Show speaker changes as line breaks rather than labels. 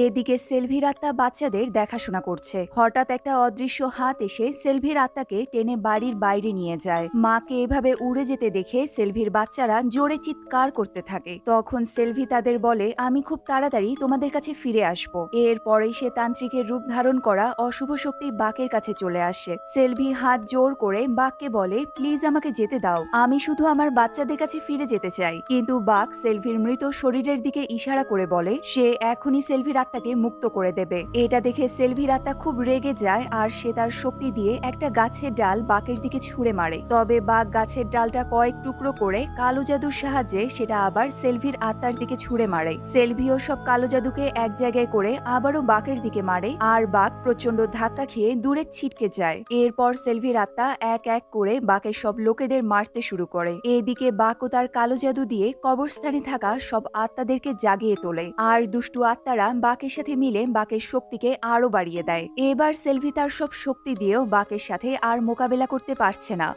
এদিকে সেলভির আত্মা বাচ্চাদের দেখাশোনা করছে। হঠাৎ একটা অদৃশ্য হাত এসে সেলভির আত্মাকে টেনে বাড়ির বাইরে নিয়ে যায়। মাকে এভাবে উড়ে যেতে দেখে সেলভির বাচ্চারা জোরে চিৎকার করতে থাকে। তখন সেলভি তাদের বলে, আমি খুব তাড়াতাড়ি তোমাদের কাছে ফিরে আসব। এরপরেই সে তান্ত্রিকের রূপ ধারণ করা অশুভ শক্তি বাকের কাছে চলে আসে। সেলভি হাত জোর করে বাককে বলে, প্লিজ আমাকে যেতে দাও, আমি শুধু আমার বাচ্চাদের কাছে ফিরে যেতে চাই। কিন্তু বাক সেলভির মৃত শরীরের দিকে ইশারা করে বলে সে এখনই সেলভির আত্মাকে মুক্ত করে দেবে। এটা দেখে সেলভির আত্মা খুব রেগে যায় আর সে তার শক্তি দিয়ে একটা গাছের ডাল বাকের দিকে ছুঁড়ে মারে। তবে বাক গাছের ডালটা কয়েক টুকরো করে কালো জাদুর সাহায্যে সেটা আবার সেলভির আত্মার দিকে ছুঁড়ে মারে। সেলভিও সব কালো জাদুকে এক জায়গায় করে আবারও বাকের দিকে মারে আর বাক প্রচন্ড ধাক্কা খেয়ে দূরে ছিটকে যায়। এরপর সেলভির আত্মা এক এক করে বাকের সব লোকেদের মারতে শুরু করে। এদিকে বাকও তার কালো জাদু দিয়ে কবরস্থানে থাকা সব আত্মাদেরকে জাগিয়ে তোলে আর দুষ্টু আত্মারা বাকের সাথে মিলে বাকের শক্তিকে আরো বাড়িয়ে দেয়। এবার সেলভি তার সব শক্তি দিয়েও বাকের সাথে আর মোকাবেলা করতে পারছে না।